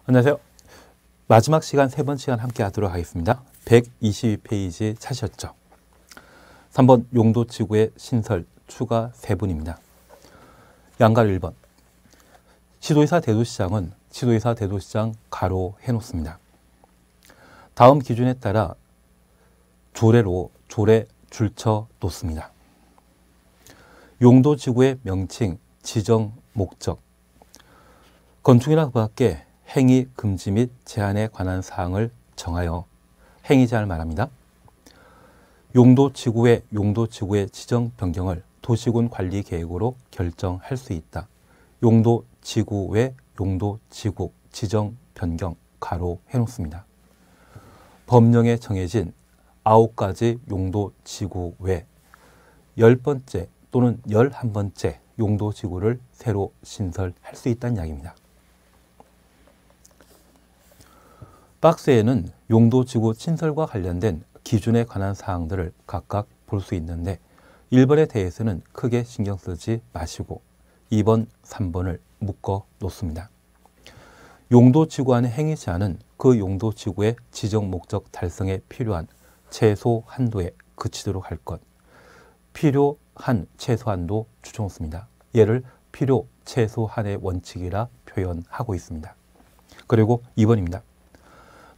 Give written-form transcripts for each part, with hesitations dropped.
안녕하세요. 마지막 시간, 세 번 시간 함께 하도록 하겠습니다. 122페이지 찾으셨죠? 3번 용도지구의 신설, 추가 세분입니다. 양가 1번. 시도의사 대도시장은 시도의사 대도시장 가로 해놓습니다. 다음 기준에 따라 조례로 조례 줄쳐 놓습니다. 용도지구의 명칭, 지정, 목적, 건축이나 그 밖에 행위 금지 및 제한에 관한 사항을 정하여 행위 제한을 말합니다. 용도지구의 지정 변경을 도시군 관리 계획으로 결정할 수 있다. 용도지구의 용도지구 지정 변경 가로 해놓습니다. 법령에 정해진 9가지 용도지구 외 10번째 또는 11번째 용도지구를 새로 신설할 수 있다는 이야기입니다. 박스에는 용도지구 신설과 관련된 기준에 관한 사항들을 각각 볼 수 있는데 1번에 대해서는 크게 신경 쓰지 마시고 2번, 3번을 묶어 놓습니다. 용도지구 안의 행위 제한은 그 용도지구의 지정 목적 달성에 필요한 최소 한도에 그치도록 할 것. 필요한 최소한도 추정했습니다. 얘를 필요 최소한의 원칙이라 표현하고 있습니다. 그리고 2번입니다.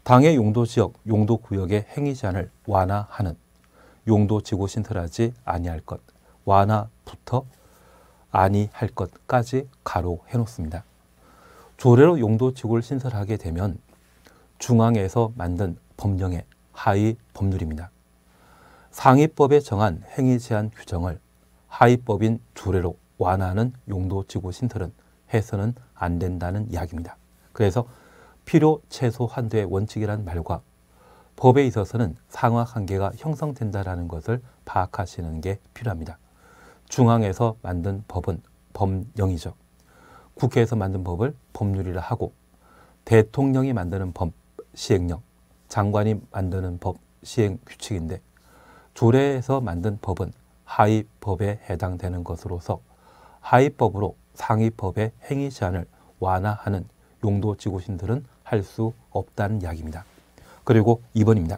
당해 용도지역, 용도구역의 행위 제한을 완화하는 용도지구 신설하지 아니할 것, 완화부터 아니할 것까지 가로 해놓습니다. 조례로 용도지구를 신설하게 되면 중앙에서 만든 법령의 하위 법률입니다. 상위법에 정한 행위 제한 규정을 하위법인 조례로 완화하는 용도지구 신설은 해서는 안 된다는 이야기입니다. 그래서 필요 최소 한도의 원칙이라는 말과 법에 있어서는 상하 한계가 형성된다는 것을 파악하시는 게 필요합니다. 중앙에서 만든 법은 법령이죠. 국회에서 만든 법을 법률이라 하고 대통령이 만드는 법, 시행령, 장관이 만드는 법, 시행 규칙인데 조례에서 만든 법은 하위법에 해당되는 것으로서 하위법으로 상위법의 행위 제한을 완화하는 용도지구 신설은 할 수 없다는 이야기입니다. 그리고 2번입니다.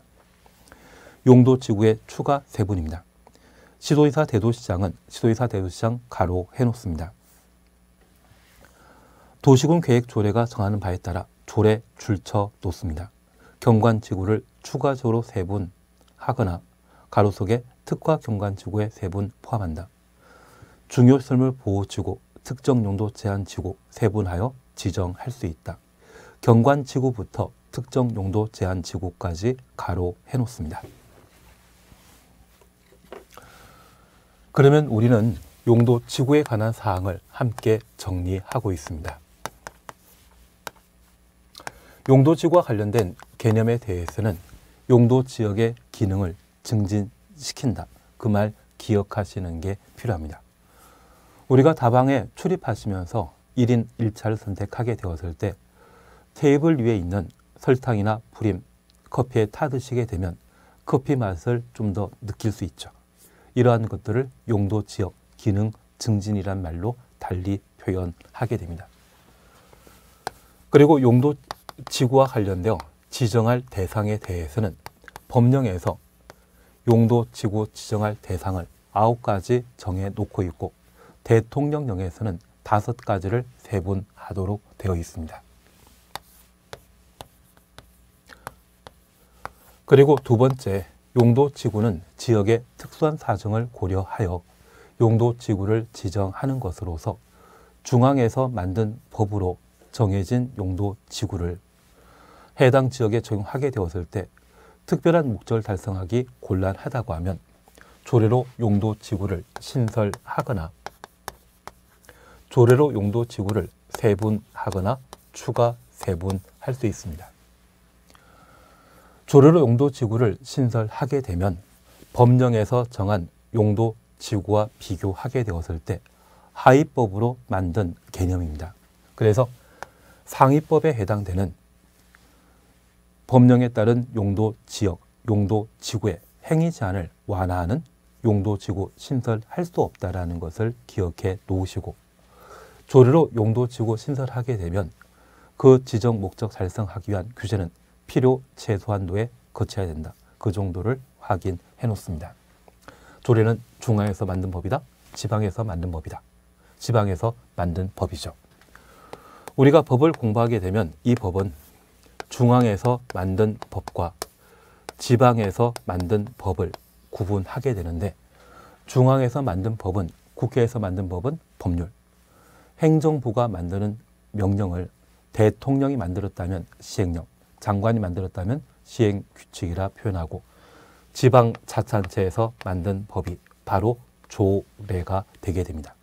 용도지구의 추가 세분입니다. 시도의사 대도시장은 시도의사 대도시장 가로 해놓습니다. 도시군 계획 조례가 정하는 바에 따라 조례 줄쳐 놓습니다. 경관지구를 추가적으로 세분하거나 가로 속에 특화 경관지구에 세분 포함한다. 중요시설물 보호지구, 특정 용도 제한지구 세분하여 지정할 수 있다. 경관지구부터 특정 용도 제한지구까지 가로 해놓습니다. 그러면 우리는 용도지구에 관한 사항을 함께 정리하고 있습니다. 용도지구와 관련된 개념에 대해서는 용도지역의 기능을 증진시킨다. 그 말 기억하시는 게 필요합니다. 우리가 다방에 출입하시면서 1인 1차를 선택하게 되었을 때 테이블 위에 있는 설탕이나 프림, 커피에 타드시게 되면 커피 맛을 좀 더 느낄 수 있죠. 이러한 것들을 용도지역 기능 증진이란 말로 달리 표현하게 됩니다. 그리고 용도지구와 관련되어 지정할 대상에 대해서는 법령에서 용도지구 지정할 대상을 9가지 정해 놓고 있고 대통령령에서는 5가지를 세분하도록 되어 있습니다. 그리고 두 번째, 용도지구는 지역의 특수한 사정을 고려하여 용도지구를 지정하는 것으로서 중앙에서 만든 법으로 정해진 용도지구를 해당 지역에 적용하게 되었을 때 특별한 목적을 달성하기 곤란하다고 하면 조례로 용도지구를 신설하거나 조례로 용도지구를 세분하거나 추가 세분할 수 있습니다. 조례로 용도지구를 신설하게 되면 법령에서 정한 용도지구와 비교하게 되었을 때 하위법으로 만든 개념입니다. 그래서 상위법에 해당되는 법령에 따른 용도지역, 용도지구의 행위 제한을 완화하는 용도지구 신설할 수 없다는 것을 기억해 놓으시고 조례로 용도지구 신설하게 되면 그 지정 목적 달성하기 위한 규제는 필요 최소한도에 거쳐야 된다. 그 정도를 확인해 놓습니다. 조례는 중앙에서 만든 법이다. 지방에서 만든 법이다. 지방에서 만든 법이죠. 우리가 법을 공부하게 되면 이 법은 중앙에서 만든 법과 지방에서 만든 법을 구분하게 되는데, 중앙에서 만든 법은, 국회에서 만든 법은 법률, 행정부가 만드는 명령을 대통령이 만들었다면 시행령, 장관이 만들었다면 시행규칙이라 표현하고, 지방자치단체에서 만든 법이 바로 조례가 되게 됩니다.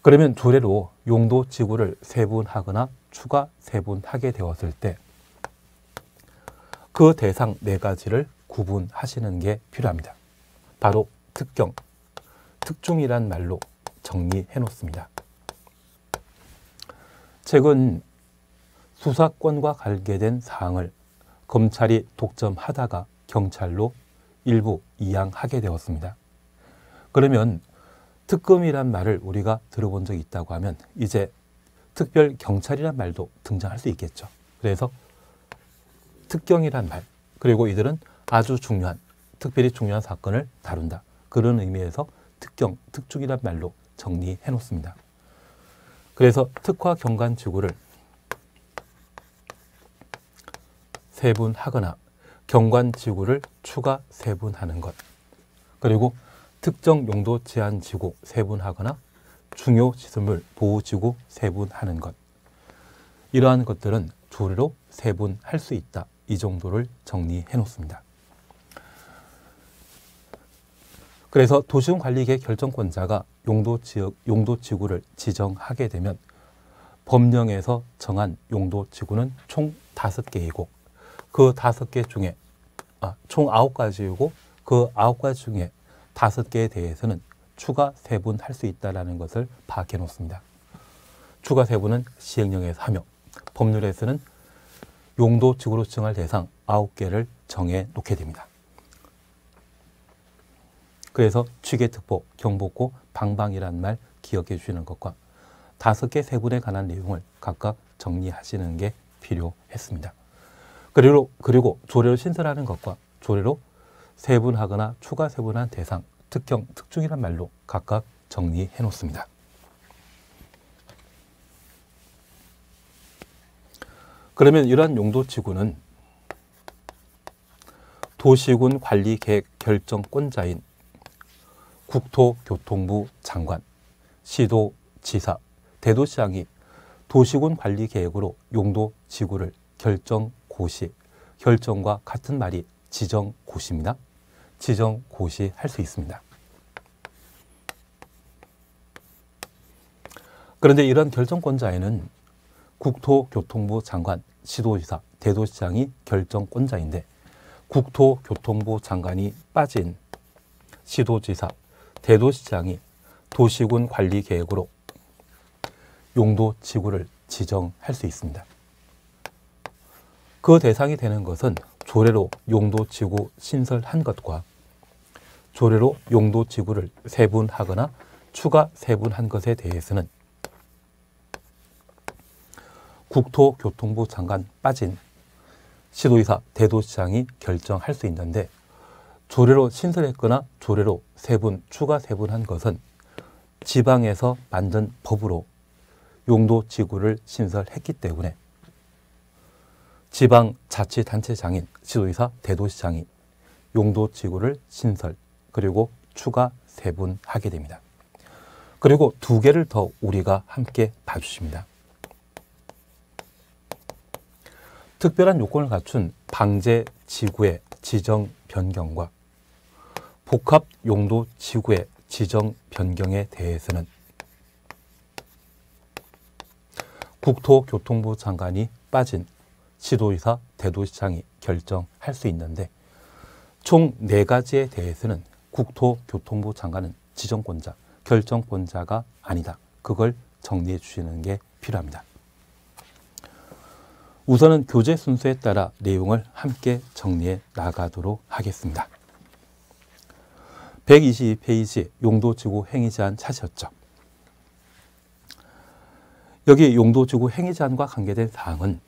그러면 조례로 용도지구를 세분하거나 추가 세분하게 되었을 때 그 대상 4가지를 구분하시는 게 필요합니다. 바로 특경, 특중이란 말로 정리해 놓습니다. 최근 수사권과 관계된 사항을 검찰이 독점하다가 경찰로 일부 이양하게 되었습니다. 그러면 특검이란 말을 우리가 들어본 적이 있다고 하면 이제 특별경찰이란 말도 등장할 수 있겠죠. 그래서 특경이란 말, 그리고 이들은 아주 중요한, 특별히 중요한 사건을 다룬다. 그런 의미에서 특경, 특중이란 말로 정리해 놓습니다. 그래서 특화 경관지구를 세분하거나 경관지구를 추가 세분하는 것, 그리고 특정 용도 제한 지구 세분하거나 중요 시설물 보호지구 세분하는 것, 이러한 것들은 조례로 세분할 수 있다. 이 정도를 정리해 놓습니다. 그래서 도시군관리계획 결정권자가 용도지역, 용도지구를 지정하게 되면 법령에서 정한 용도지구는 총 5개이고 그 5개 중에 총 9가지이고 그 9가지 중에 5개에 대해서는 추가 세분할 수 있다는 것을 파악해 놓습니다. 추가 세분은 시행령에서 하며 법률에서는 용도지구로 지정할 대상 9개를 정해 놓게 됩니다. 그래서 취계특보, 경복고, 방방이란 말 기억해 주시는 것과 5개 세분에 관한 내용을 각각 정리하시는 게 필요했습니다. 그리고 조례로 신설하는 것과 조례로 세분하거나 추가 세분한 대상, 특경, 특중이란 말로 각각 정리해 놓습니다. 그러면 이러한 용도지구는 도시군 관리계획 결정권자인 국토교통부 장관, 시도지사, 대도시장이 도시군 관리계획으로 용도지구를 결정고시, 결정과 같은 말이 지정고시입니다. 지정고시할 수 있습니다. 그런데 이런 결정권자에는 국토교통부 장관, 시도지사, 대도시장이 결정권자인데 국토교통부 장관이 빠진 시도지사, 대도시장이 도시군 관리계획으로 용도지구를 지정할 수 있습니다. 그 대상이 되는 것은 조례로 용도지구 신설한 것과 조례로 용도지구를 세분하거나 추가 세분한 것에 대해서는 국토교통부 장관 빠진 시도지사, 대도시장이 결정할 수 있는데 조례로 신설했거나 조례로 세분, 추가 세분한 것은 지방에서 만든 법으로 용도지구를 신설했기 때문에 지방자치단체장인 시도지사, 대도시장이 용도지구를 신설, 그리고 추가 세분하게 됩니다. 그리고 2개를 더 우리가 함께 봐주십니다. 특별한 요건을 갖춘 방제지구의 지정 변경과 복합용도지구의 지정 변경에 대해서는 국토교통부 장관이 빠진 시도지사, 대도시장이 결정할 수 있는데 총 4가지에 대해서는 국토교통부 장관은 지정권자, 결정권자가 아니다. 그걸 정리해 주시는 게 필요합니다. 우선은 교재 순서에 따라 내용을 함께 정리해 나가도록 하겠습니다. 122페이지 용도지구 행위 제한 찾으셨죠? 여기 용도지구 행위제한과 관계된 사항은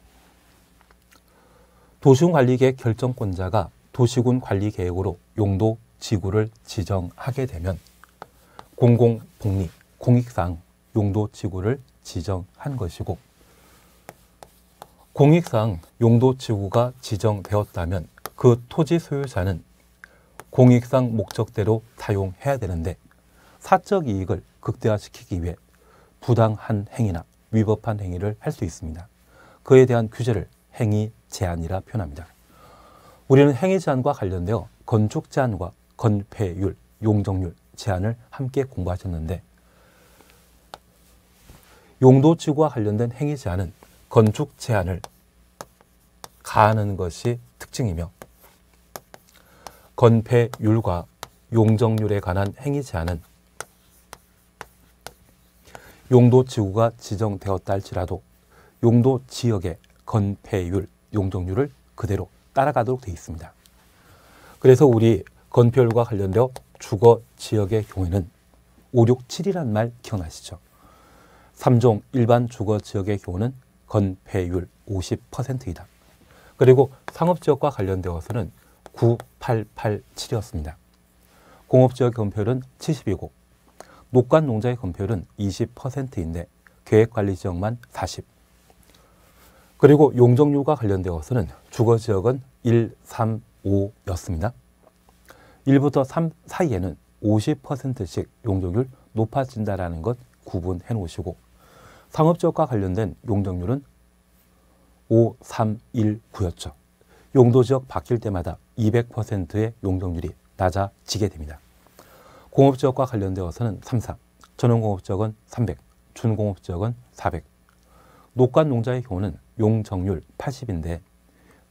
도시군관리계획 결정권자가 도시군관리계획으로 용도지구를 지정하게 되면 공공복리, 공익상 용도지구를 지정한 것이고, 공익상 용도지구가 지정되었다면 그 토지 소유자는 공익상 목적대로 사용해야 되는데, 사적 이익을 극대화시키기 위해 부당한 행위나 위법한 행위를 할 수 있습니다. 그에 대한 규제를 행위 제한이라 표현합니다. 우리는 행위 제한과 관련되어 건축 제한과 건폐율, 용적률 제한을 함께 공부하셨는데, 용도지구와 관련된 행위 제한은 건축 제한을 가하는 것이 특징이며, 건폐율과 용적률에 관한 행위 제한은 용도지구가 지정되었다 할지라도 용도지역의 건폐율, 용적률을 그대로 따라가도록 되어 있습니다. 그래서 우리 건폐율과 관련되어 주거지역의 경우에는 567이란 말 기억나시죠? 3종 일반 주거지역의 경우는 건폐율 50%이다. 그리고 상업지역과 관련되어서는 9887이었습니다. 공업지역 건폐율은 70이고 녹관농자의 건폐율은 20%인데 계획관리지역만 40. 그리고 용적률과 관련되어서는 주거지역은 1, 3, 5였습니다. 1부터 3 사이에는 50%씩 용적률 높아진다는 것 구분해 놓으시고, 상업지역과 관련된 용적률은 5, 3, 1, 9였죠. 용도지역 바뀔 때마다 200%의 용적률이 낮아지게 됩니다. 공업지역과 관련되어서는 3, 4, 전용공업지역은 300, 준공업지역은 400. 녹관농자의 경우는 용적률 80인데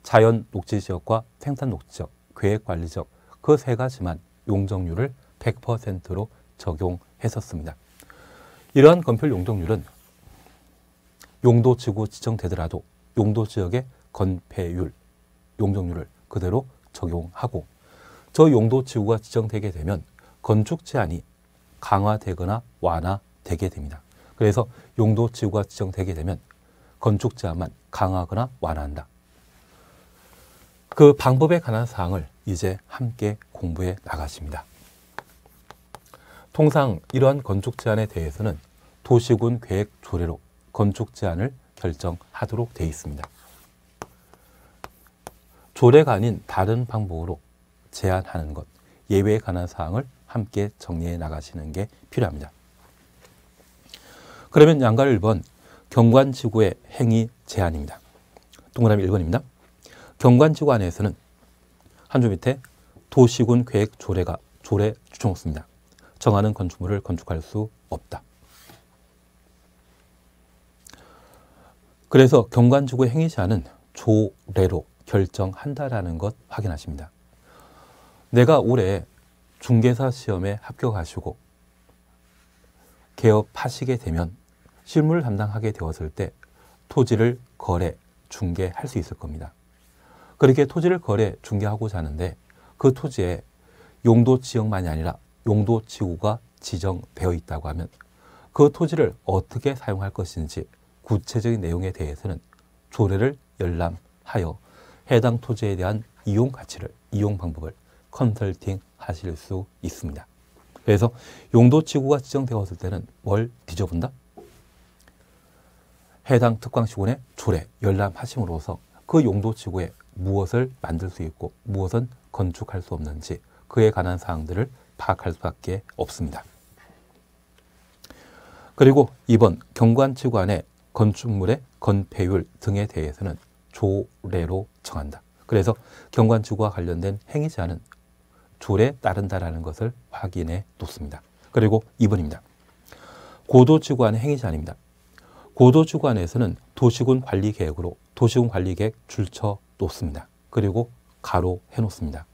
자연녹지지역과 생산녹지지역, 계획관리지역 그 세 가지만 용적률을 100%로 적용했었습니다. 이러한 건폐율 용적률은 용도지구 지정되더라도 용도지역의 건폐율, 용적률을 그대로 적용하고, 저 용도지구가 지정되게 되면 건축 제한이 강화되거나 완화되게 됩니다. 그래서 용도지구가 지정되게 되면 건축 제한만 강화하거나 완화한다. 그 방법에 관한 사항을 이제 함께 공부해 나가십니다. 통상 이러한 건축 제한에 대해서는 도시군 계획 조례로 건축 제한을 결정하도록 되어 있습니다. 조례가 아닌 다른 방법으로 제한하는 것, 예외에 관한 사항을 함께 정리해 나가시는 게 필요합니다. 그러면 양갈 1번 경관지구의 행위 제한입니다. 동그라미 1번입니다. 경관지구 안에서는 한 줄 밑에 도시군 계획 조례가 조례 주청없습니다. 정하는 건축물을 건축할 수 없다. 그래서 경관지구의 행위 제한은 조례로 결정한다라는 것 확인하십니다. 내가 올해 중개사 시험에 합격하시고 개업하시게 되면 실무를 담당하게 되었을 때 토지를 거래, 중개할 수 있을 겁니다. 그렇게 토지를 거래, 중개하고자 하는데 그 토지에 용도지역만이 아니라 용도지구가 지정되어 있다고 하면 그 토지를 어떻게 사용할 것인지 구체적인 내용에 대해서는 조례를 열람하여 해당 토지에 대한 이용 가치를, 이용 방법을 컨설팅 하실 수 있습니다. 그래서 용도지구가 지정되었을 때는 뭘 뒤져본다? 해당 특광시군의 조례 열람하심으로써 그 용도지구에 무엇을 만들 수 있고 무엇은 건축할 수 없는지 그에 관한 사항들을 파악할 수밖에 없습니다. 그리고 2번 경관지구 안에 건축물의 건폐율 등에 대해서는 조례로 정한다. 그래서 경관지구와 관련된 행위 제한은 조례에 따른다라는 것을 확인해 놓습니다. 그리고 2번입니다. 고도지구 안의 행위 제한입니다. 고도지구 안에서는 도시군 관리계획으로 도시군 관리계획 줄쳐 놓습니다. 그리고 가로해 놓습니다.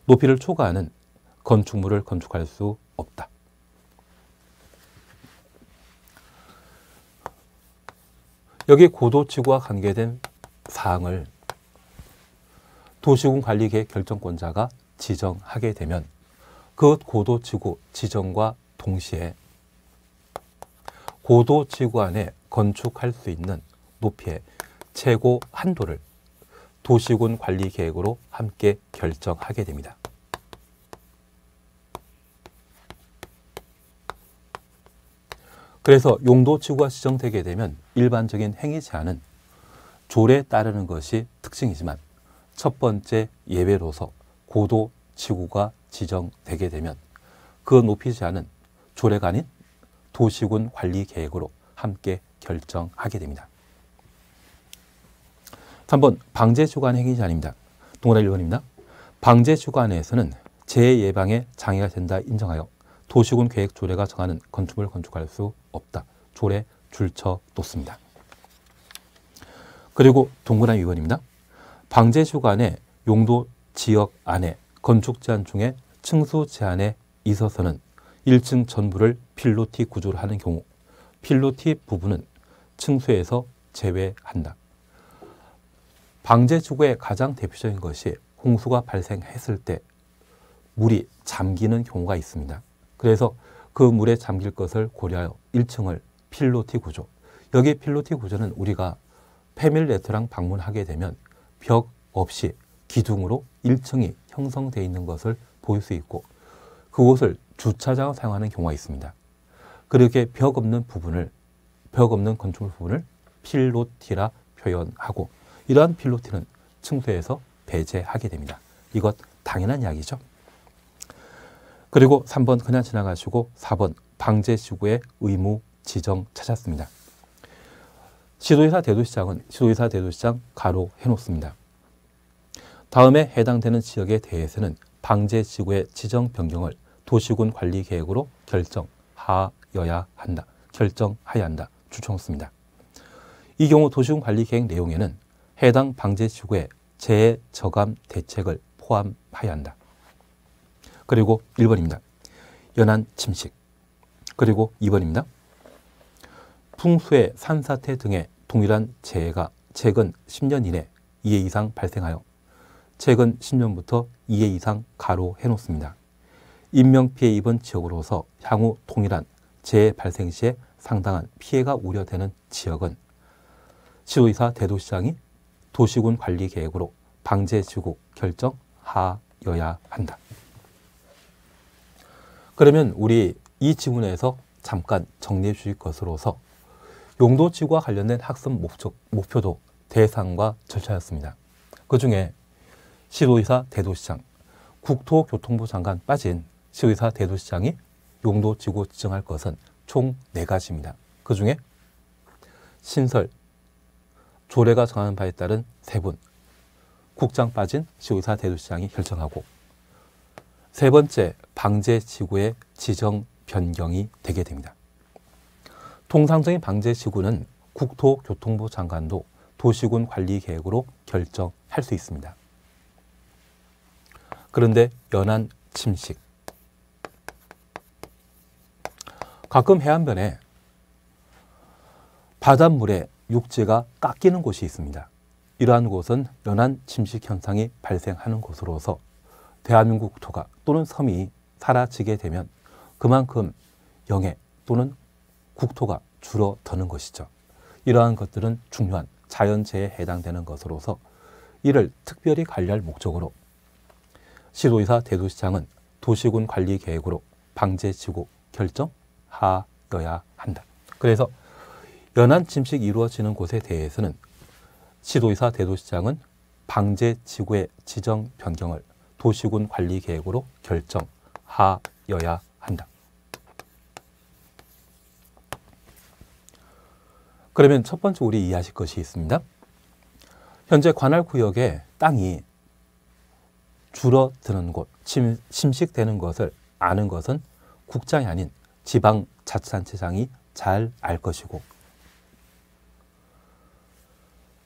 높이를 초과하는 건축물을 건축할 수 없다. 여기 고도지구와 관계된 사항을 도시군 관리계획 결정권자가 지정하게 되면 그 고도지구 지정과 동시에 고도지구 안에 건축할 수 있는 높이의 최고 한도를 도시군 관리 계획으로 함께 결정하게 됩니다. 그래서 용도지구가 지정되게 되면 일반적인 행위 제한은 조례에 따르는 것이 특징이지만 첫 번째 예외로서 고도지구가 지정되게 되면 그 높이 제한은 조례가 아닌 도시군 관리 계획으로 함께 결정하게 됩니다. 3번 방제주관 행위 제한입니다. 동그라미 1번입니다. 방제주관에서는 재해 예방에 장애가 된다 인정하여 도시군 계획 조례가 정하는 건축물을 건축할 수 없다. 조례 줄쳐 놓습니다. 그리고 동그라미 2번입니다. 방제주관의 용도 지역 안에 건축 제한 중에 층수 제한에 있어서는 1층 전부를 필로티 구조로 하는 경우 필로티 부분은 층수에서 제외한다. 방제지구의 가장 대표적인 것이 홍수가 발생했을 때 물이 잠기는 경우가 있습니다. 그래서 그 물에 잠길 것을 고려하여 1층을 필로티 구조. 여기 필로티 구조는 우리가 패밀리 레스토랑 방문하게 되면 벽 없이 기둥으로 1층이 형성되어 있는 것을 볼 수 있고 그곳을 주차장을 사용하는 경우가 있습니다. 그렇게 벽 없는 건축물 부분을 필로티라 표현하고 이러한 필로티는 층수에서 배제하게 됩니다. 이것 당연한 이야기죠. 그리고 3번 그냥 지나가시고 4번 방제지구의 의무 지정 찾았습니다. 시도의사 대도시장은 시도의사 대도시장 가로 해놓습니다. 다음에 해당되는 지역에 대해서는 방제지구의 지정 변경을 도시군 관리 계획으로 결정하여야 한다. 결정하여야 한다. 추천했습니다. 이 경우 도시군 관리 계획 내용에는 해당 방제지구의 재해 저감 대책을 포함하여야 한다. 그리고 1번입니다. 연안 침식. 그리고 2번입니다. 풍수해 산사태 등의 동일한 재해가 최근 10년 이내 2회 이상 발생하여 최근 10년부터 2회 이상 가로 해놓습니다. 인명피해 입은 지역으로서 향후 동일한 재해 발생 시에 상당한 피해가 우려되는 지역은 시도의사 대도시장이 도시군 관리 계획으로 방제지구 결정하여야 한다. 그러면 우리 이 지문에서 잠깐 정리해 주실 것으로서 용도지구와 관련된 학습 목표도 대상과 절차였습니다. 그 중에 시도의사 대도시장, 국토교통부 장관 빠진 시도의사 대도시장이 용도지구 지정할 것은 총 4가지입니다. 그 중에 신설, 조례가 정하는 바에 따른 3분, 국장 빠진 시도의사 대도시장이 결정하고 세 번째, 방제지구의 지정 변경이 되게 됩니다. 통상적인 방제지구는 국토교통부 장관도 도시군 관리 계획으로 결정할 수 있습니다. 그런데 연안 침식. 가끔 해안변에 바닷물에 육지가 깎이는 곳이 있습니다. 이러한 곳은 연안 침식 현상이 발생하는 곳으로서 대한민국 국토가 또는 섬이 사라지게 되면 그만큼 영해 또는 국토가 줄어드는 것이죠. 이러한 것들은 중요한 자연재해에 해당되는 것으로서 이를 특별히 관리할 목적으로 시도의사 대도시장은 도시군 관리 계획으로 방제지구 결정하여야 한다. 그래서 연안 침식이 이루어지는 곳에 대해서는 시도의사 대도시장은 방제지구의 지정 변경을 도시군 관리 계획으로 결정하여야 한다. 그러면 첫 번째 우리 이해하실 것이 있습니다. 현재 관할구역에 땅이 줄어드는 곳, 침식되는 것을 아는 것은 국장이 아닌 지방자치단체장이 잘 알 것이고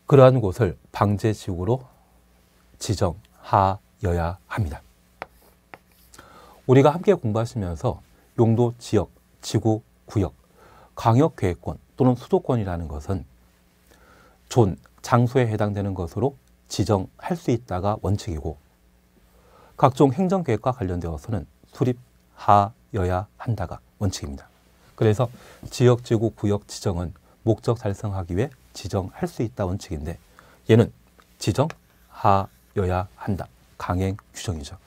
그러한 곳을 방제지구로 지정하여야 합니다. 우리가 함께 공부하시면서 용도, 지역, 지구, 구역, 광역계획권 또는 수도권이라는 것은 존, 장소에 해당되는 것으로 지정할 수 있다가 원칙이고 각종 행정계획과 관련되어서는 수립하여야 한다가 원칙입니다. 그래서 지역, 지구, 구역 지정은 목적 달성하기 위해 지정할 수 있다 원칙인데 얘는 지정하여야 한다. 강행 규정이죠.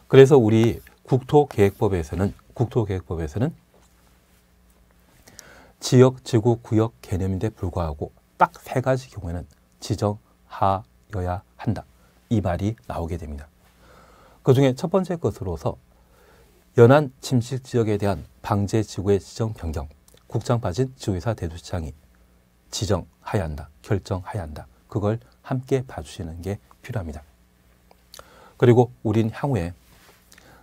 그래서 우리 국토계획법에서는 지역, 지구, 구역 개념인데 불구하고 딱 세 가지 경우에는 지정하여야 한다. 이 말이 나오게 됩니다. 그 중에 첫 번째 것으로서 연안 침식 지역에 대한 방제 지구의 지정 변경, 국장 빠진 지구회사 대도시장이 지정하여야 한다. 결정하여야 한다. 그걸 함께 봐주시는 게 필요합니다. 그리고 우린 향후에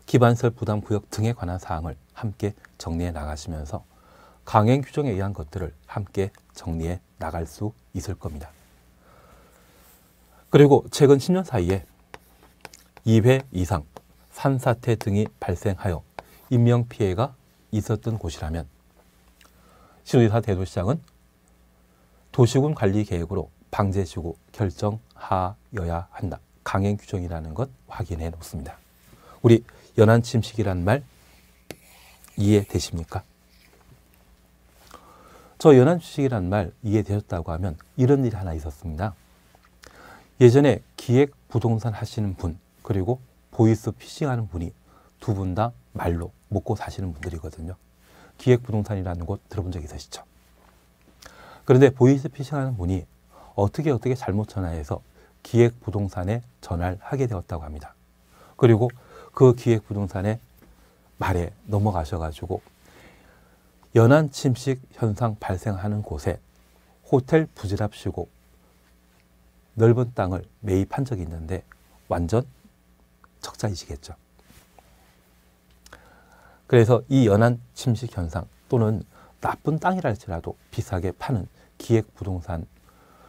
기반시설 부담 구역 등에 관한 사항을 함께 정리해 나가시면서 강행 규정에 의한 것들을 함께 정리해 나갈 수 있을 겁니다. 그리고 최근 10년 사이에 2회 이상 산사태 등이 발생하여 인명피해가 있었던 곳이라면 시도지사 대도시장은 도시군 관리계획으로 방제지구 결정하여야 한다. 강행 규정이라는 것 확인해 놓습니다. 우리 연안 침식이란 말 이해되십니까? 저 연안 침식이란 말 이해되셨다고 하면 이런 일이 하나 있었습니다. 예전에 기획 부동산 하시는 분 그리고 보이스 피싱 하는 분이 두 분 다 말로 먹고 사시는 분들이거든요. 기획 부동산이라는 곳 들어본 적 있으시죠? 그런데 보이스 피싱 하는 분이 어떻게 잘못 전화해서 기획 부동산에 전화를 하게 되었다고 합니다. 그리고 그 기획 부동산의 말에 넘어가셔가지고 연안 침식 현상 발생하는 곳에 호텔 부지랍시고 넓은 땅을 매입한 적이 있는데 완전 적자이시겠죠. 그래서 이 연안 침식 현상 또는 나쁜 땅이라 할지라도 비싸게 파는 기획 부동산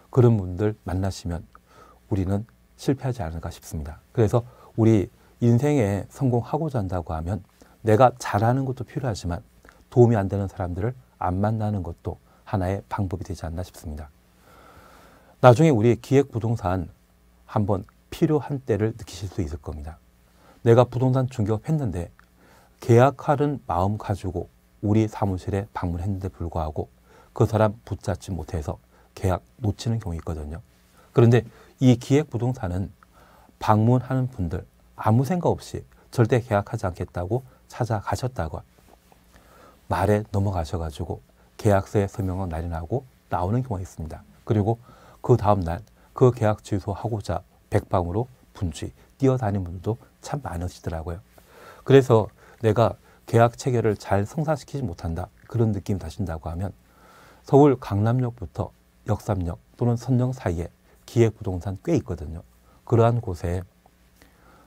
그런 분들 만나시면 우리는 실패하지 않을까 싶습니다. 그래서 우리 인생에 성공하고자 한다고 하면 내가 잘하는 것도 필요하지만 도움이 안 되는 사람들을 안 만나는 것도 하나의 방법이 되지 않나 싶습니다. 나중에 우리 기획부동산 한번 필요한 때를 느끼실 수 있을 겁니다. 내가 부동산 중개업했는데 계약하는 마음 가지고 우리 사무실에 방문했는데 불구하고 그 사람 붙잡지 못해서 계약 놓치는 경우 있거든요. 그런데 이 기획부동산은 방문하는 분들 아무 생각 없이 절대 계약하지 않겠다고 찾아가셨다고 말에 넘어가셔가지고 계약서에 서명을 날인하고 나오는 경우가 있습니다. 그리고 그 다음날 그 계약 취소하고자 백방으로 분주히 뛰어다니는 분들도 참 많으시더라고요. 그래서 내가 계약 체결을 잘 성사시키지 못한다 그런 느낌이 드신다고 하면 서울 강남역부터 역삼역 또는 선영 사이에 기획부동산 꽤 있거든요. 그러한 곳에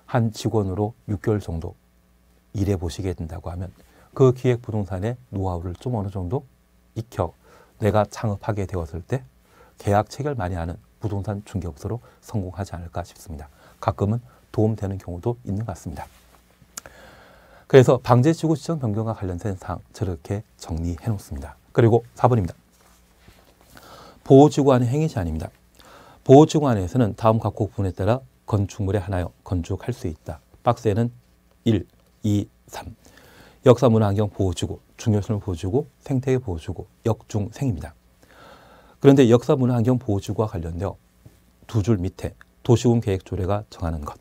한 직원으로 6개월 정도 일해 보시게 된다고 하면 그 기획부동산의 노하우를 좀 어느 정도 익혀 내가 창업하게 되었을 때 계약 체결 많이 하는 부동산 중개업소로 성공하지 않을까 싶습니다. 가끔은 도움되는 경우도 있는 것 같습니다. 그래서 방제지구 지정 변경과 관련된 사항 저렇게 정리해 놓습니다. 그리고 4번입니다. 보호지구 안의 행위 제한입니다. 보호지구 안에서는 다음 각국 부분에 따라 건축물에 하나여 건축할 수 있다. 박스에는 1, 2, 3. 역사문화환경 보호지구, 중요시설 보호지구, 생태계 보호지구, 역중생입니다. 그런데 역사문화환경 보호지구와 관련되어 두 줄 밑에 도시군 계획 조례가 정하는 것,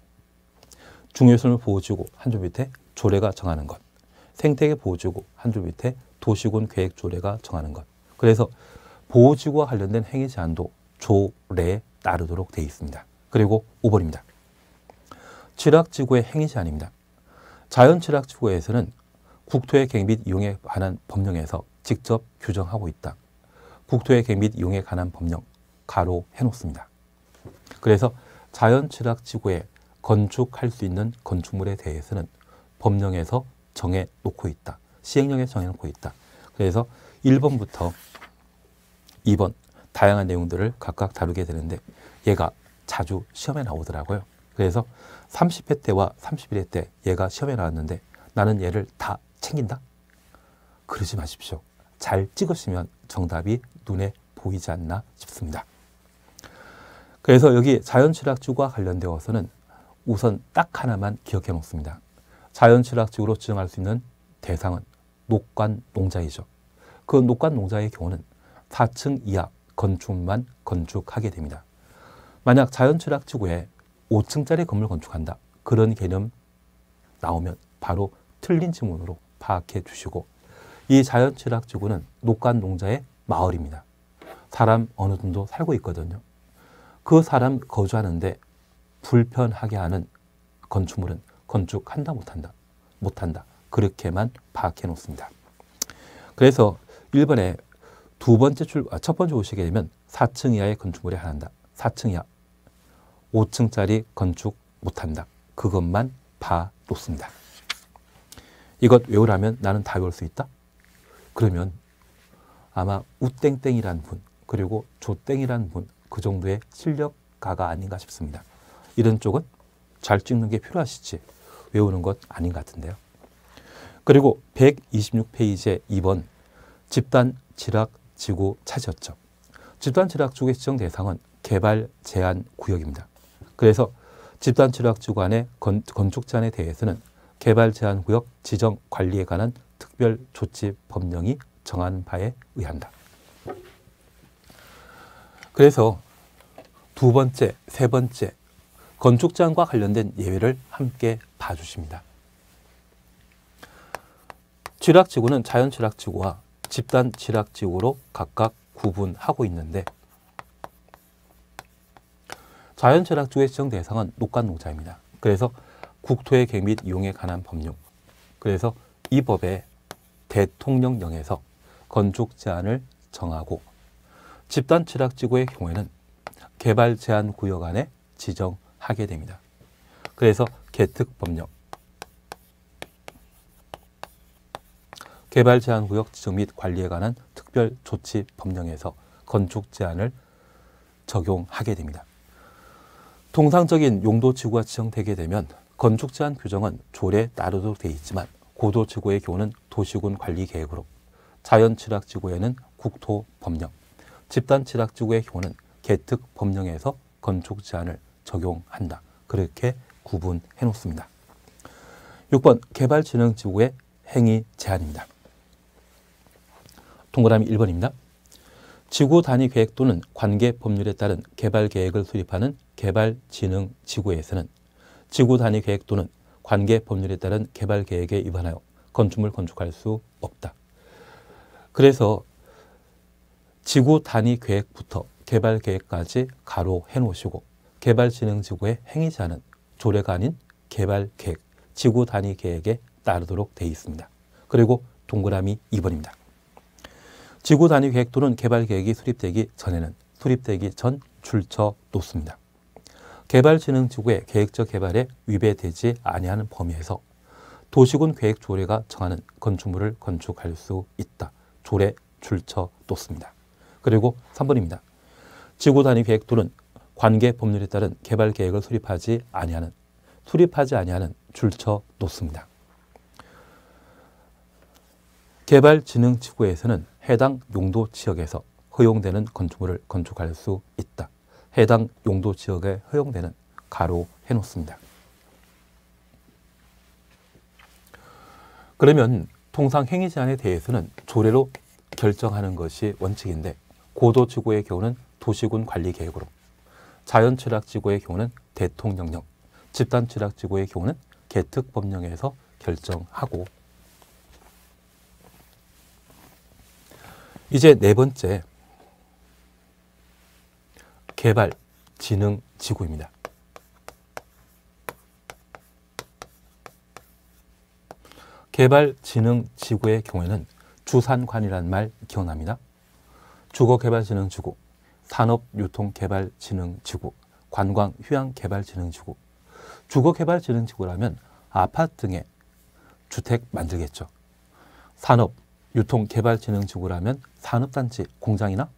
중요시설 보호지구 한 줄 밑에 조례가 정하는 것, 생태계 보호지구 한 줄 밑에 도시군 계획 조례가 정하는 것. 그래서 보호지구와 관련된 행위 제한도 조례에 따르도록 되어 있습니다. 그리고 5번입니다. 취락지구의 행위 제한입니다. 자연취락지구에서는 국토의 계획 및 이용에 관한 법령에서 직접 규정하고 있다. 국토의 계획 및 이용에 관한 법령 가로해 놓습니다. 그래서 자연취락지구에 건축할 수 있는 건축물에 대해서는 법령에서 정해 놓고 있다. 시행령에 정해 놓고 있다. 그래서 1번부터 2번 다양한 내용들을 각각 다루게 되는데 얘가 자주 시험에 나오더라고요. 그래서 30회 때와 31회 때 얘가 시험에 나왔는데 나는 얘를 다 챙긴다? 그러지 마십시오. 잘 찍으시면 정답이 눈에 보이지 않나 싶습니다. 그래서 여기 자연취락지구와 관련되어서는 우선 딱 하나만 기억해 놓습니다. 자연취락지구로 지정할 수 있는 대상은 녹관 농자이죠. 그 녹관 농자의 경우는 4층 이하 건축물만 건축하게 됩니다. 만약 자연취락지구에 5층짜리 건물 건축한다. 그런 개념 나오면 바로 틀린 지문으로 파악해 주시고, 이 자연취락지구는 녹간농자의 마을입니다. 사람 어느 정도 살고 있거든요. 그 사람 거주하는데 불편하게 하는 건축물은 건축한다 못한다? 못한다. 그렇게만 파악해 놓습니다. 그래서 1번에 첫 번째 오시게 되면 4층 이하의 건축물에 한한다. 4층 이하 5층짜리 건축 못한다. 그것만 봐 놓습니다. 이것 외우라면 나는 다 외울 수 있다? 그러면 아마 우땡땡이란 분, 그리고 조땡이란 분, 그 정도의 실력가가 아닌가 싶습니다. 이런 쪽은 잘 찍는 게 필요하시지 외우는 것 아닌 것 같은데요. 그리고 126페이지에 2번 집단 취락지구 차지였죠. 집단 취락지구의 지정 대상은 개발 제한 구역입니다. 그래서 집단 취락지구 안에 건축 제한에 대해서는 개발 제한 구역 지정 관리에 관한 특별 조치 법령이 정한 바에 의한다. 그래서 두 번째, 세 번째 건축 제한과 관련된 예외를 함께 봐주십니다. 취락지구는 자연취락지구와 집단 취락지구로 각각 구분하고 있는데, 자연취락지구의 지정 대상은 녹간농자입니다. 그래서 국토의 계획 및 이용에 관한 법률, 그래서 이 법의 대통령령에서 건축 제한을 정하고, 집단 취락지구의 경우에는 개발 제한 구역 안에 지정하게 됩니다. 그래서 개특법령, 개발 제한 구역 지정 및 관리에 관한 특별 조치 법령에서 건축 제한을 적용하게 됩니다. 통상적인 용도 지구가 지정되게 되면 건축 제한 규정은 조례에 따르도록 되어 있지만, 고도 지구의 경우는 도시군 관리 계획으로, 자연 취락 지구에는 국토 법령, 집단 취락 지구의 경우는 개특 법령에서 건축 제한을 적용한다. 그렇게 구분해 놓습니다. 6번 개발 진흥 지구의 행위 제한입니다. 동그라미 1번입니다. 지구 단위 계획 또는 관계 법률에 따른 개발 계획을 수립하는 개발 진흥 지구에서는 지구 단위 계획 또는 관계 법률에 따른 개발 계획에 위반하여 건축물 건축할 수 없다. 그래서 지구 단위 계획부터 개발 계획까지 가로해 놓으시고, 개발 진흥 지구의 행위 제한은 조례가 아닌 개발 계획, 지구 단위 계획에 따르도록 되어 있습니다. 그리고 동그라미 2번입니다. 지구 단위 계획 또는 개발 계획이 수립되기 전에는 수립되기 전 줄쳐 놓습니다. 개발 진흥 지구의 계획적 개발에 위배되지 아니하는 범위에서 도시군 계획 조례가 정하는 건축물을 건축할 수 있다. 조례 줄쳐 놓습니다. 그리고 3번입니다. 지구 단위 계획 또는 관계 법률에 따른 개발 계획을 수립하지 아니하는 줄쳐 놓습니다. 개발 진흥 지구에서는 해당 용도 지역에서 허용되는 건축물을 건축할 수 있다. 해당 용도 지역에 허용되는 가로해 놓습니다. 그러면 통상 행위 제한에 대해서는 조례로 결정하는 것이 원칙인데, 고도 지구의 경우는 도시군 관리 계획으로, 자연 취락 지구의 경우는 대통령령, 집단 취락 지구의 경우는 개특 법령에서 결정하고, 이제 네 번째 개발 진흥 지구입니다. 개발 진흥 지구의 경우에는 주산관이라는 말 기억납니다. 주거개발진흥지구, 산업유통개발진흥지구, 관광휴양개발진흥지구. 주거개발진흥지구라면 아파트 등에 주택 만들겠죠. 산업유통개발진흥지구라면 산업단지, 공장이나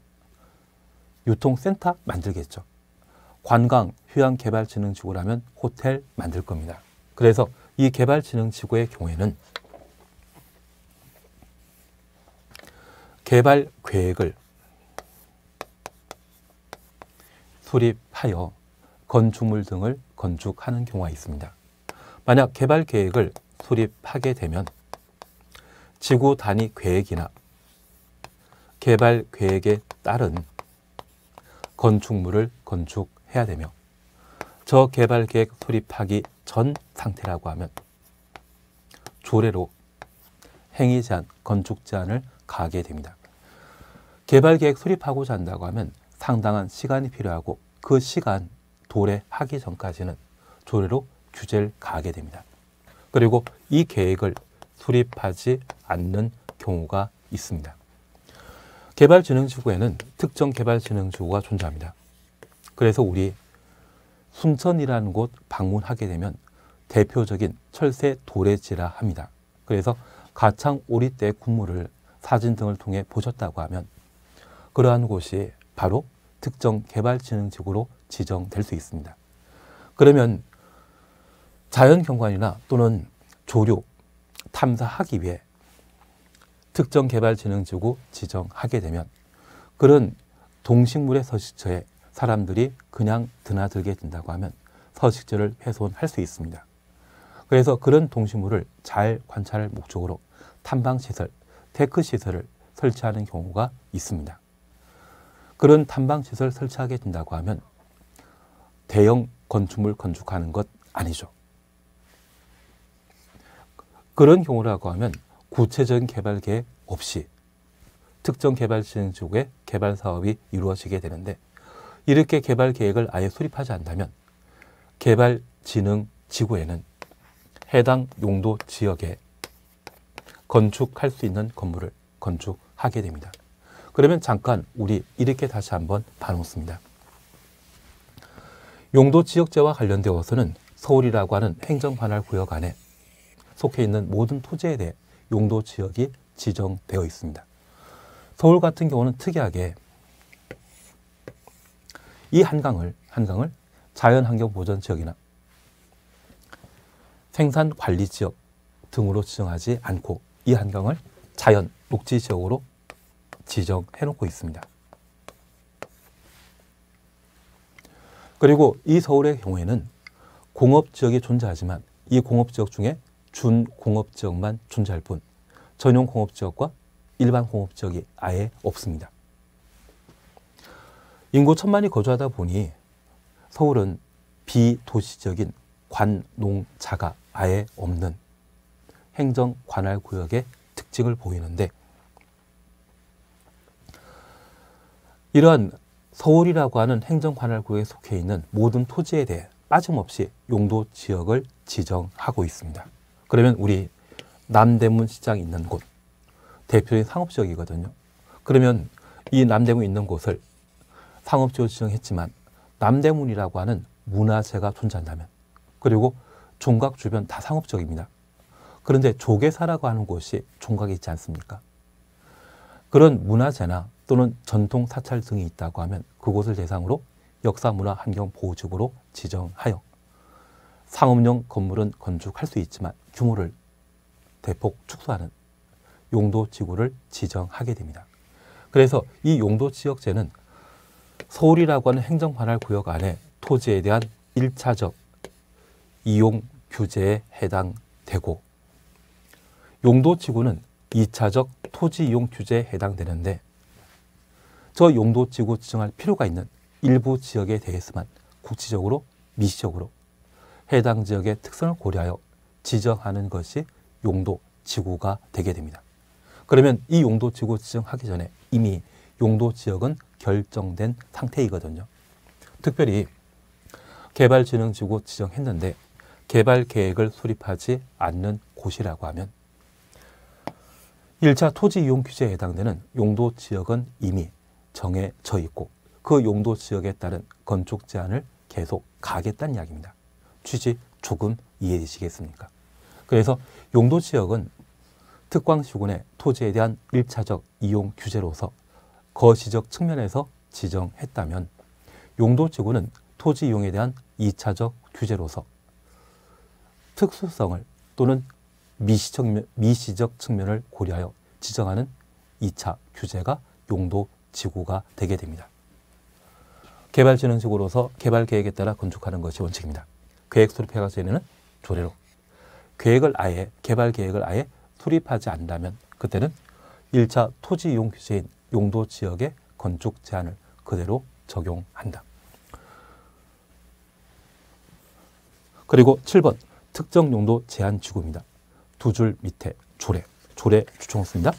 유통센터 만들겠죠. 관광휴양개발진흥지구라면 호텔 만들 겁니다. 그래서 이 개발진흥지구의 경우에는 개발 계획을 수립하여 건축물 등을 건축하는 경우가 있습니다. 만약 개발 계획을 수립하게 되면 지구 단위 계획이나 개발 계획에 따른 건축물을 건축해야 되며 저 개발 계획 수립하기 전 상태라고 하면 조례로 행위 제한, 건축 제한을 가하게 됩니다. 개발 계획 수립하고자 한다고 하면 상당한 시간이 필요하고 그 시간 도래하기 전까지는 조례로 규제를 가하게 됩니다. 그리고 이 계획을 수립하지 않는 경우가 있습니다. 개발진흥지구에는 특정 개발진흥지구가 존재합니다. 그래서 우리 순천이라는 곳 방문하게 되면 대표적인 철새 도래지라 합니다. 그래서 가창 오리대 군무를 사진 등을 통해 보셨다고 하면 그러한 곳이 바로 특정 개발진흥지구로 지정될 수 있습니다. 그러면 자연경관이나 또는 조류, 탐사하기 위해 특정 개발진흥지구 지정하게 되면 그런 동식물의 서식처에 사람들이 그냥 드나들게 된다고 하면 서식지를 훼손할 수 있습니다. 그래서 그런 동식물을 잘 관찰할 목적으로 탐방시설, 테크시설을 설치하는 경우가 있습니다. 그런 탐방시설 설치하게 된다고 하면 대형 건축물 건축하는 것 아니죠. 그런 경우라고 하면 구체적인 개발 계획 없이 특정 개발진흥지구의 개발 사업이 이루어지게 되는데 이렇게 개발 계획을 아예 수립하지 않는다면 개발진흥지구에는 해당 용도 지역에 건축할 수 있는 건물을 건축하게 됩니다. 그러면 잠깐 우리 이렇게 다시 한번 봐놓습니다. 용도지역제와 관련되어서는 서울이라고 하는 행정관할구역 안에 속해 있는 모든 토지에 대해 용도지역이 지정되어 있습니다. 서울 같은 경우는 특이하게 이 한강을 자연환경보전지역이나 생산관리지역 등으로 지정하지 않고 이 한강을 자연 녹지지역으로 지정해 놓고 있습니다. 그리고 이 서울의 경우에는 공업지역이 존재하지만 이 공업지역 중에 준공업지역만 존재할 뿐 전용 공업지역과 일반 공업지역이 아예 없습니다. 인구 1000만이 거주하다 보니 서울은 비도시적인 관농자가 아예 없는 행정관할구역의 특징을 보이는데 이러한 서울이라고 하는 행정관할구역에 속해 있는 모든 토지에 대해 빠짐없이 용도지역을 지정하고 있습니다. 그러면 우리 남대문 시장 있는 곳 대표적인 상업지역이거든요. 그러면 이 남대문 있는 곳을 상업지역으로 지정했지만 남대문이라고 하는 문화재가 존재한다면 그리고 종각 주변 다 상업지역입니다. 그런데 조계사라고 하는 곳이 종각이 있지 않습니까? 그런 문화재나 또는 전통 사찰 등이 있다고 하면 그곳을 대상으로 역사문화환경보호지구로 지정하여 상업용 건물은 건축할 수 있지만 규모를 대폭 축소하는 용도지구를 지정하게 됩니다. 그래서 이 용도지역제는 서울이라고 하는 행정관할구역 안에 토지에 대한 1차적 이용 규제에 해당되고 용도지구는 2차적 토지 이용 규제에 해당되는데 저 용도지구 지정할 필요가 있는 일부 지역에 대해서만 국지적으로 미시적으로 해당 지역의 특성을 고려하여 지정하는 것이 용도지구가 되게 됩니다. 그러면 이 용도지구 지정하기 전에 이미 용도지역은 결정된 상태이거든요. 특별히 개발진흥지구 지정했는데 개발계획을 수립하지 않는 곳이라고 하면 1차 토지이용 규제에 해당되는 용도지역은 이미 정해져 있고 그 용도지역에 따른 건축 제한을 계속 가하겠다는 이야기입니다. 취지 조금 이해되시겠습니까? 그래서 용도지역은 특광시군의 토지에 대한 1차적 이용 규제로서 거시적 측면에서 지정했다면 용도지구는 토지 이용에 대한 2차적 규제로서 특수성을 또는 미시적 측면을 고려하여 지정하는 2차 규제가 용도지구가 되게 됩니다. 개발진흥지구로서 개발계획에 따라 건축하는 것이 원칙입니다. 계획 수립해가 전에는 조례로 개발계획을 아예 수립하지 않는다면 그때는 1차 토지 이용 규제인 용도 지역의 건축 제한을 그대로 적용한다. 그리고 7번 특정 용도 제한 지구입니다. 두 줄 밑에 조례 주청을 씁니다.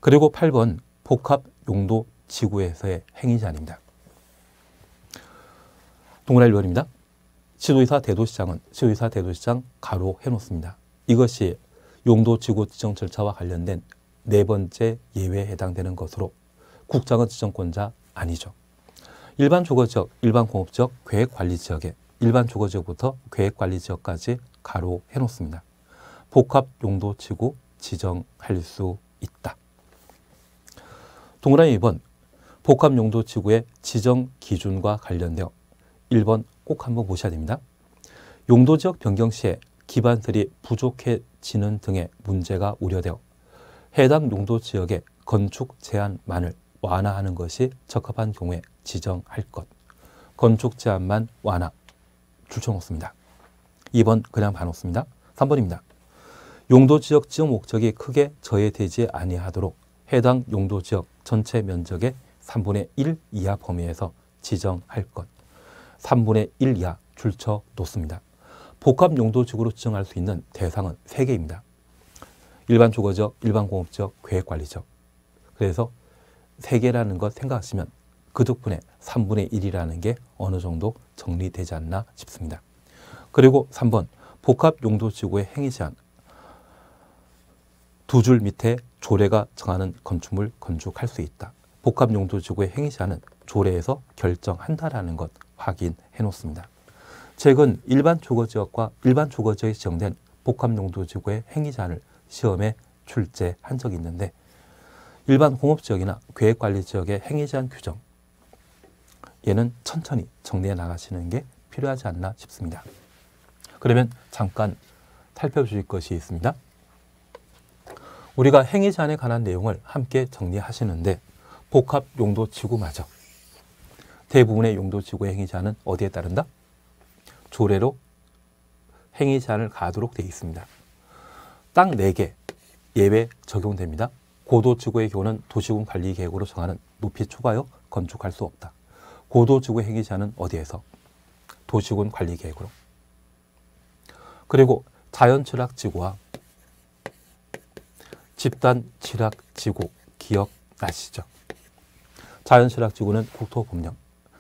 그리고 8번 복합 용도 지구에서의 행위 제한입니다. 동그라미 1번입니다. 시도의사 대도시장은 시도의사 대도시장 가로 해놓습니다. 이것이 용도지구 지정 절차와 관련된 네 번째 예외에 해당되는 것으로 국장은 지정권자 아니죠. 일반 주거지역, 일반 공업지역, 계획관리지역에 일반 주거지역부터 계획관리지역까지 가로 해놓습니다. 복합용도지구 지정할 수 있다. 동그라미 2번 복합용도지구의 지정 기준과 관련되어 1번 꼭 한번 보셔야 됩니다. 용도지역 변경 시에 기반설이 부족해지는 등의 문제가 우려되어 해당 용도지역의 건축 제한만을 완화하는 것이 적합한 경우에 지정할 것. 건축 제한만 완화. 줄쳐놓습니다. 2번 그냥 봐놓습니다. 3번입니다. 용도지역 지정 목적이 크게 저해되지 아니하도록 해당 용도지역 전체 면적의 3분의 1 이하 범위에서 지정할 것. 3분의 1 이하 줄쳐 놓습니다. 복합용도지구로 지정할 수 있는 대상은 3개입니다. 일반 주거지역, 일반 공업지역, 계획관리지역. 그래서 3개라는 것 생각하시면 그 덕분에 3분의 1이라는 게 어느 정도 정리되지 않나 싶습니다. 그리고 3번 복합용도지구의 행위 제한. 두 줄 밑에 조례가 정하는 건축물 건축할 수 있다. 복합용도지구의 행위 제한은 조례에서 결정한다라는 것 확인해 놓습니다. 최근 일반 주거지역과 일반 주거지역에 지정된 복합용도지구의 행위 제한을 시험에 출제한 적이 있는데 일반 공업지역이나 계획관리지역의 행위 제한 규정 얘는 천천히 정리해 나가시는 게 필요하지 않나 싶습니다. 그러면 잠깐 살펴보실 것이 있습니다. 우리가 행위 제한에 관한 내용을 함께 정리하시는데 복합용도지구마저 대부분의 용도지구의 행위 제한은 어디에 따른다? 조례로 행위 제한을 가하도록 되어 있습니다. 딱 4개 예외 적용됩니다. 고도지구의 경우는 도시군 관리계획으로 정하는 높이 초과여 건축할 수 없다. 고도지구 행위 제한은 어디에서? 도시군 관리계획으로. 그리고 자연취락지구와 집단취락지구 기억나시죠? 자연취락지구는 국토법령,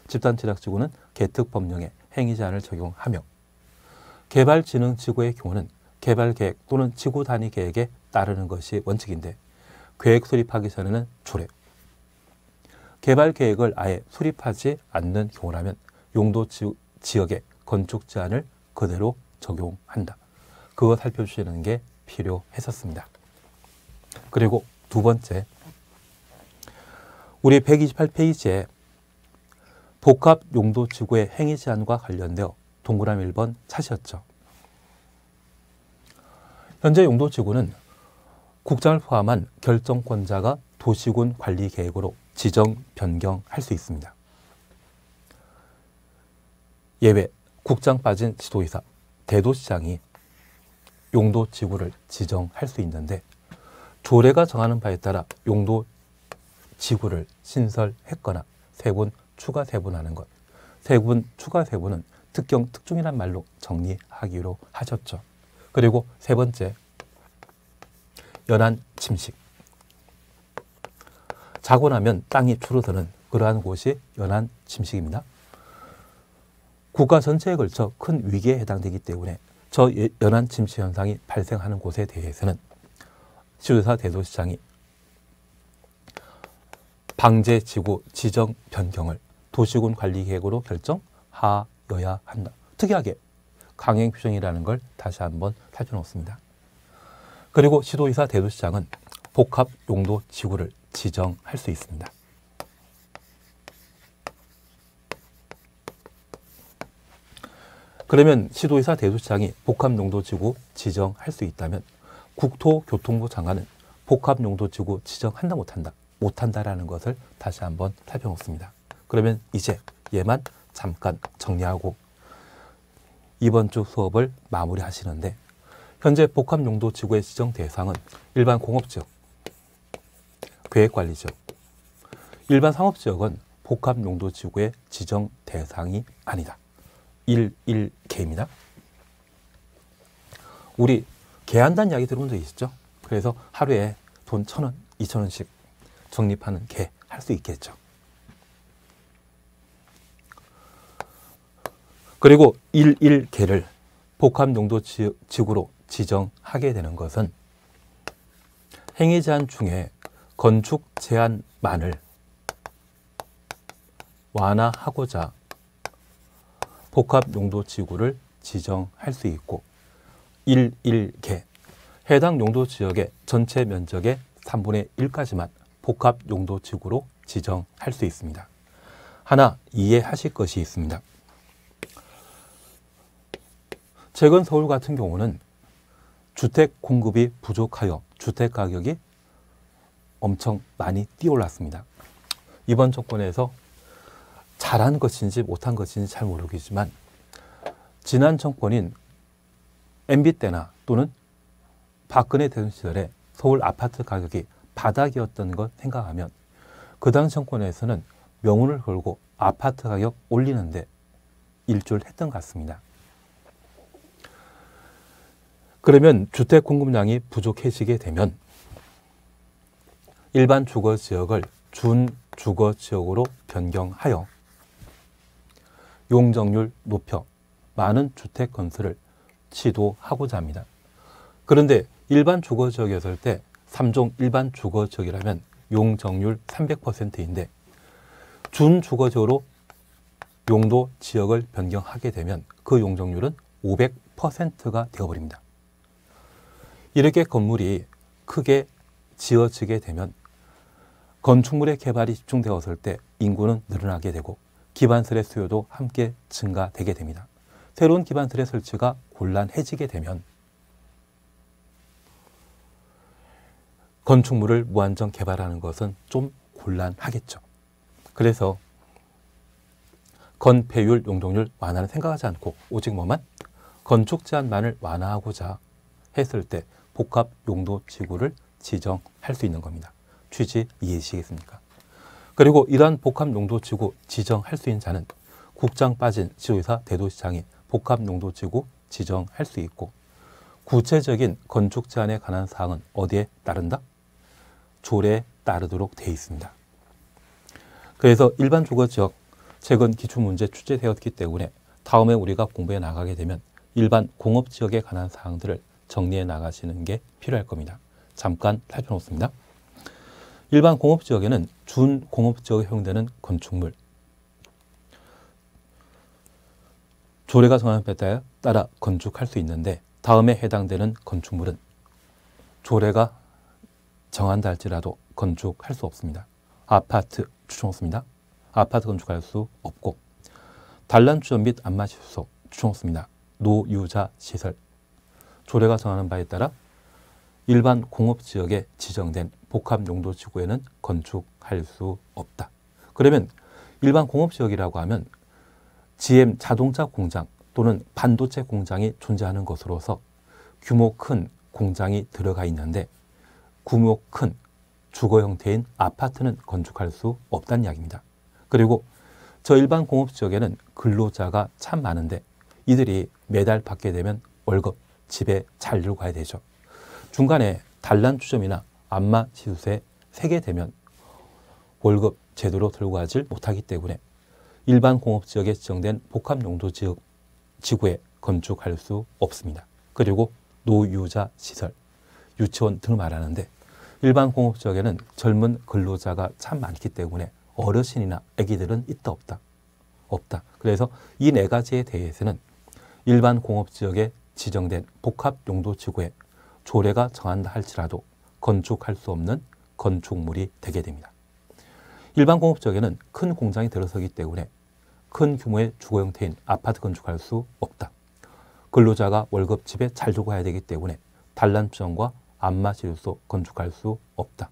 집단취락지구는 계특법령에 행위 제한을 적용하며 개발진흥지구의 경우는 개발계획 또는 지구단위 계획에 따르는 것이 원칙인데 계획 수립하기 전에는 조례. 개발계획을 아예 수립하지 않는 경우라면 용도지역의 건축 제한을 그대로 적용한다. 그거 살펴주시는 게 필요했었습니다. 그리고 두 번째, 우리 128페이지에 복합용도지구의 행위 제한과 관련되어 동그라미 1번 찾으셨죠. 현재 용도지구는 국장을 포함한 결정권자가 도시군 관리계획으로 지정, 변경할 수 있습니다. 예외, 국장 빠진 시도의사, 대도시장이 용도지구를 지정할 수 있는데 조례가 정하는 바에 따라 용도지구를 신설했거나 세분, 추가 세분하는 것. 세분, 추가 세분은 특경, 특중이란 말로 정리하기로 하셨죠. 그리고 세 번째, 연안 침식. 자고 나면 땅이 줄어드는 그러한 곳이 연안 침식입니다. 국가 전체에 걸쳐 큰 위기에 해당되기 때문에 저 연안 침식 현상이 발생하는 곳에 대해서는 시도의사 대도시장이 방제지구 지정 변경을 도시군 관리계획으로 결정하여야 한다. 특이하게 강행 규정이라는 걸 다시 한번 살펴놓습니다. 그리고 시도의사 대도시장은 복합용도지구를 지정할 수 있습니다. 그러면 시도의사 대도시장이 복합용도지구 지정할 수 있다면 국토교통부 장관은 복합용도지구 지정한다 못한다? 못한다라는 것을 다시 한번 살펴놓습니다. 그러면 이제 얘만 잠깐 정리하고 이번 주 수업을 마무리하시는데 현재 복합용도지구의 지정 대상은 일반 공업지역, 계획관리지역. 일반 상업지역은 복합용도지구의 지정 대상이 아니다. 11개입니다. 우리 개한다는 이야기 들어본 적 있죠? 그래서 하루에 돈 1,000원, 2,000원씩 적립하는 개 할 수 있겠죠. 그리고 11개를 복합용도지구로 지정하게 되는 것은 행위 제한 중에 건축 제한만을 완화하고자 복합용도지구를 지정할 수 있고 11개, 해당 용도지역의 전체 면적의 3분의 1까지만 복합용도지구로 지정할 수 있습니다. 하나 이해하실 것이 있습니다. 최근 서울 같은 경우는 주택 공급이 부족하여 주택 가격이 엄청 많이 뛰어올랐습니다. 이번 정권에서 잘한 것인지 못한 것인지 잘 모르겠지만 지난 정권인 MB 때나 또는 박근혜 대통령 시절에 서울 아파트 가격이 바닥이었던 것 생각하면 그 당 정권에서는 명운을 걸고 아파트 가격 올리는데 일조를 했던 것 같습니다. 그러면 주택 공급량이 부족해지게 되면 일반 주거지역을 준주거지역으로 변경하여 용적률 높여 많은 주택 건설을 시도하고자 합니다. 그런데 일반 주거지역이었을 때 3종 일반 주거지역이라면 용적률 300%인데 준주거지역으로 용도 지역을 변경하게 되면 그 용적률은 500%가 되어버립니다. 이렇게 건물이 크게 지어지게 되면 건축물의 개발이 집중되었을 때 인구는 늘어나게 되고 기반설의 수요도 함께 증가되게 됩니다. 새로운 기반설의 설치가 곤란해지게 되면 건축물을 무한정 개발하는 것은 좀 곤란하겠죠. 그래서 건폐율, 용적률 완화는 생각하지 않고 오직 뭐만? 건축 제한만을 완화하고자 했을 때 복합용도지구를 지정할 수 있는 겁니다. 취지 이해하시겠습니까? 그리고 이러한 복합용도지구 지정할 수 있는 자는 국장 빠진 지도의사 대도시장이 복합용도지구 지정할 수 있고 구체적인 건축 제한에 관한 사항은 어디에 따른다? 조례에 따르도록 되어 있습니다. 그래서 일반 주거지역 최근 기출문제 출제되었기 때문에 다음에 우리가 공부해 나가게 되면 일반 공업지역에 관한 사항들을 정리해 나가시는 게 필요할 겁니다. 잠깐 살펴놓습니다. 일반 공업지역에는 준공업지역에 허용되는 건축물, 조례가 정하는 바에 따라 건축할 수 있는데 다음에 해당되는 건축물은 조례가 정한다 할지라도 건축할 수 없습니다. 아파트 추천없습니다. 아파트 건축할 수 없고 단란주점 및 안마시설 추천없습니다. 노유자 시설 조례가 정하는 바에 따라 일반 공업지역에 지정된 복합용도지구에는 건축할 수 없다. 그러면 일반 공업지역이라고 하면 GM 자동차 공장 또는 반도체 공장이 존재하는 것으로서 규모 큰 공장이 들어가 있는데 규모 큰 주거 형태인 아파트는 건축할 수 없다는 이야기입니다. 그리고 저 일반 공업지역에는 근로자가 참 많은데 이들이 매달 받게 되면 월급 집에 잘 들고 가야 되죠. 중간에 단란주점이나 안마시술에 세게 되면 월급 제대로 들고 가지 못하기 때문에 일반 공업지역에 지정된 복합용도지구에 건축할 수 없습니다. 그리고 노유자 시설, 유치원 등을 말하는데 일반 공업지역에는 젊은 근로자가 참 많기 때문에 어르신이나 아기들은 있다 없다? 없다. 그래서 이 네 가지에 대해서는 일반 공업지역에 지정된 복합용도지구에 조례가 정한다 할지라도 건축할 수 없는 건축물이 되게 됩니다. 일반 공업지역에는 큰 공장이 들어서기 때문에 큰 규모의 주거 형태인 아파트 건축할 수 없다. 근로자가 월급 집에 잘 두고 가야 되기 때문에 단란주점과 안마시술소 건축할 수 없다.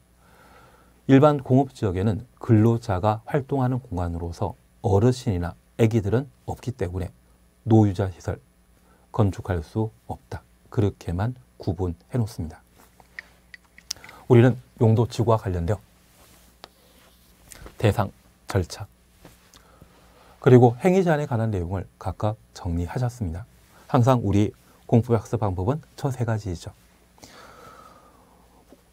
일반 공업지역에는 근로자가 활동하는 공간으로서 어르신이나 아기들은 없기 때문에 노유자 시설 건축할 수 없다. 그렇게만 구분해 놓습니다. 우리는 용도지구와 관련되어 대상, 절차, 그리고 행위 제한에 관한 내용을 각각 정리하셨습니다. 항상 우리 공법학습 방법은 저 세 가지이죠.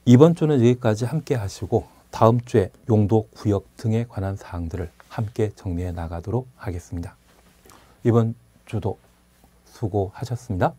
이번 주는 여기까지 함께 하시고 다음 주에 용도, 구역 등에 관한 사항들을 함께 정리해 나가도록 하겠습니다. 이번 주도 수고하셨습니다.